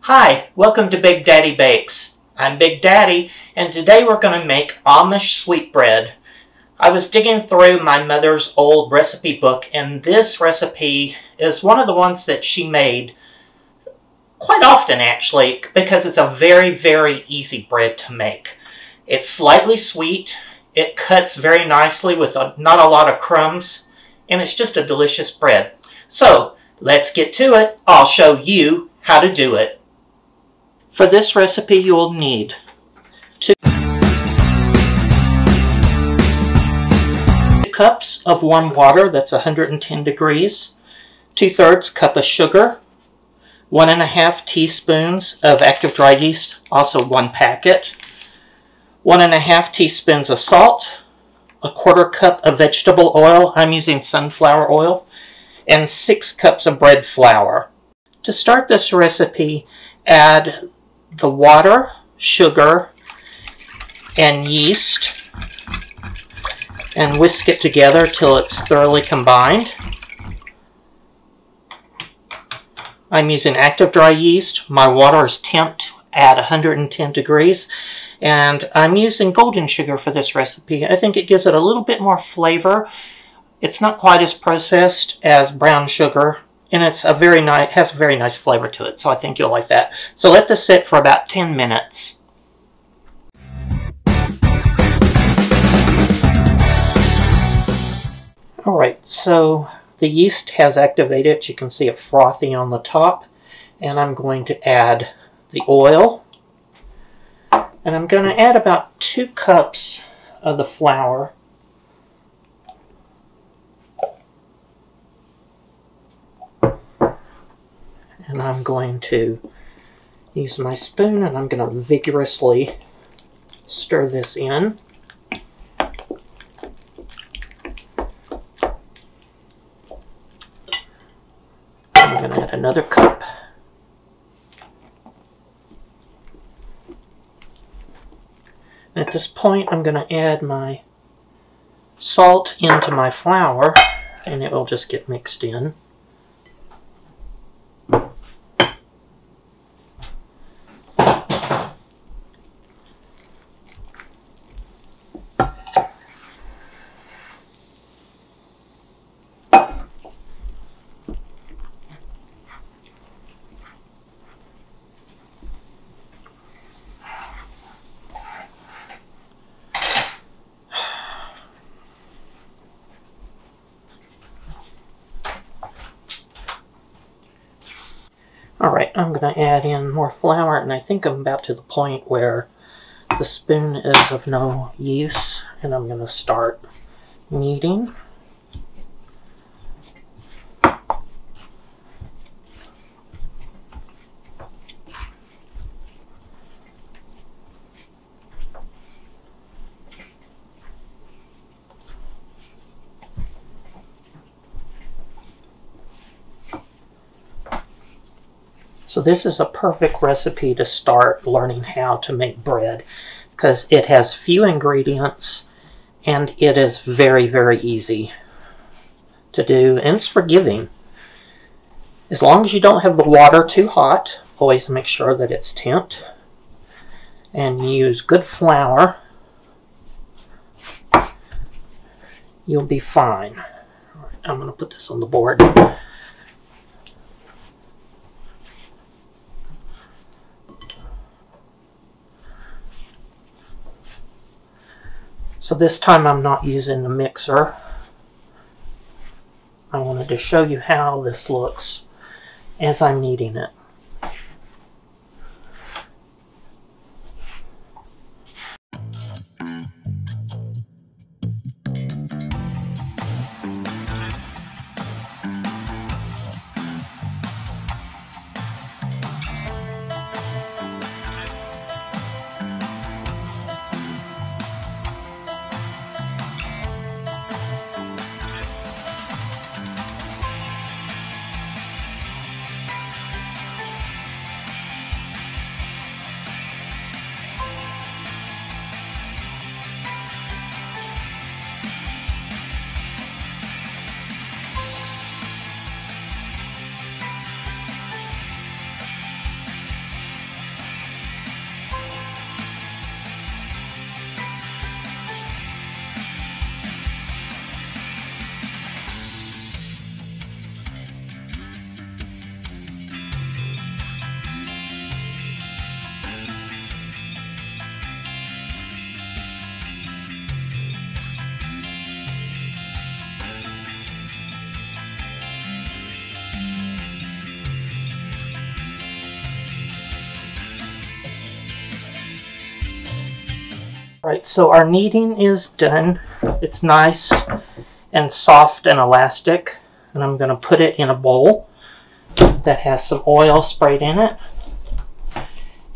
Hi, welcome to Big Daddy Bakes. I'm Big Daddy, and today we're going to make Amish Sweet Bread. I was digging through my mother's old recipe book, and this recipe is one of the ones that she made quite often, actually, because it's a very, very easy bread to make. It's slightly sweet, it cuts very nicely with not a lot of crumbs, and it's just a delicious bread. So, let's get to it. I'll show you how to do it. For this recipe, you'll need 2 cups of warm water, that's 110 degrees, 2/3 cup of sugar, 1½ teaspoons of active dry yeast, also 1 packet, 1½ teaspoons of salt, 1/4 cup of vegetable oil, I'm using sunflower oil, and 6 cups of bread flour. To start this recipe, add the water, sugar, and yeast, and whisk it together till it's thoroughly combined. I'm using active dry yeast. My water is temped at 110 degrees, and I'm using golden sugar for this recipe. I think it gives it a little bit more flavor. It's not quite as processed as brown sugar, and it's has a very nice flavor to it, so I think you'll like that. So let this sit for about 10 minutes. Alright, so the yeast has activated. You can see it frothy on the top, and I'm going to add the oil, and I'm going to add about 2 cups of the flour. And I'm going to use my spoon, and I'm going to vigorously stir this in. I'm going to add another cup. And at this point, I'm going to add my salt into my flour, and it will just get mixed in. Alright, I'm going to add in more flour, and I think I'm about to the point where the spoon is of no use, and I'm going to start kneading. So this is a perfect recipe to start learning how to make bread, because it has few ingredients and it is very, very easy to do, and it's forgiving. As long as you don't have the water too hot, always make sure that it's temped, and use good flour, you'll be fine. All right, I'm going to put this on the board. So this time I'm not using the mixer. I wanted to show you how this looks as I'm kneading it. Right, so our kneading is done. It's nice and soft and elastic. And I'm going to put it in a bowl that has some oil sprayed in it.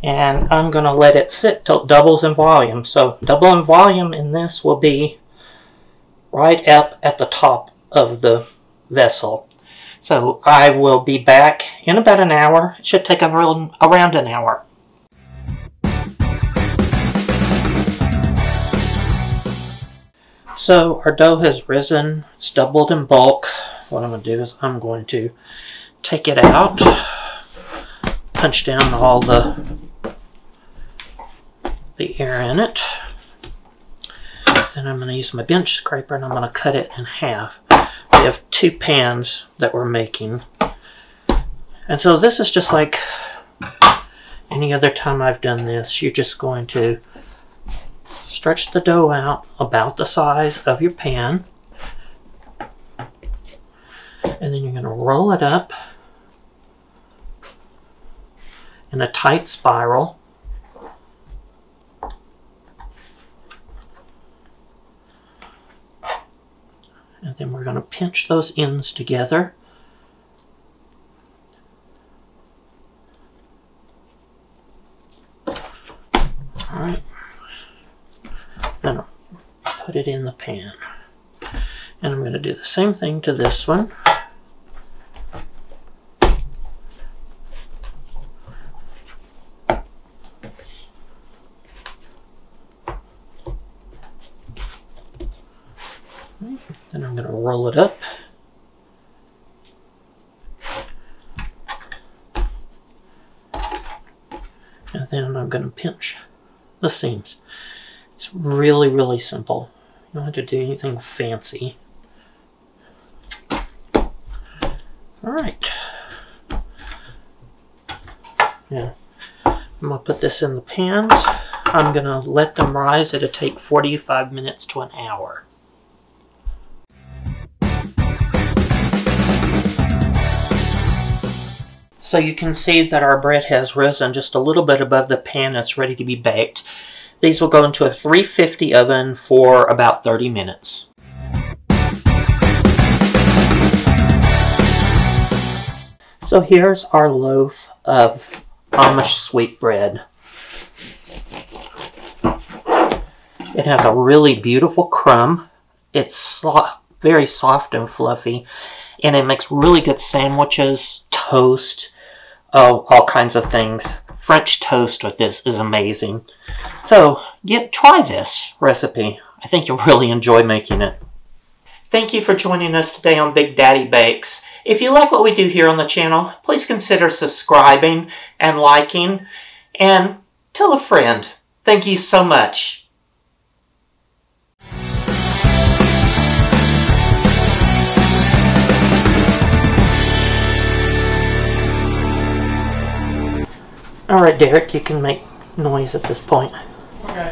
And I'm going to let it sit till it doubles in volume. So double in volume in this will be right up at the top of the vessel. So I will be back in about an hour. It should take around an hour. So our dough has risen, it's doubled in bulk. What I'm going to do is I'm going to take it out, punch down all the air in it. Then I'm going to use my bench scraper and I'm going to cut it in half. We have 2 pans that we're making. And so this is just like any other time I've done this. You're just going to stretch the dough out about the size of your pan. And then you're going to roll it up in a tight spiral. And then we're going to pinch those ends together. Alright. Then I'll put it in the pan. And I'm going to do the same thing to this one. Then I'm going to roll it up. And then I'm going to pinch the seams. It's really, really simple. You don't have to do anything fancy. Alright. Now, I'm going to put this in the pans. I'm going to let them rise. It'll take 45 minutes to an hour. So you can see that our bread has risen just a little bit above the pan. It's ready to be baked. These will go into a 350 oven for about 30 minutes. So here's our loaf of Amish Sweet Bread. It has a really beautiful crumb. It's very soft and fluffy, and it makes really good sandwiches, toast, all kinds of things. French toast with this is amazing. So, try this recipe. I think you'll really enjoy making it. Thank you for joining us today on Big Daddy Bakes. If you like what we do here on the channel, please consider subscribing and liking, and tell a friend. Thank you so much. Alright, Derek, you can make noise at this point. Okay.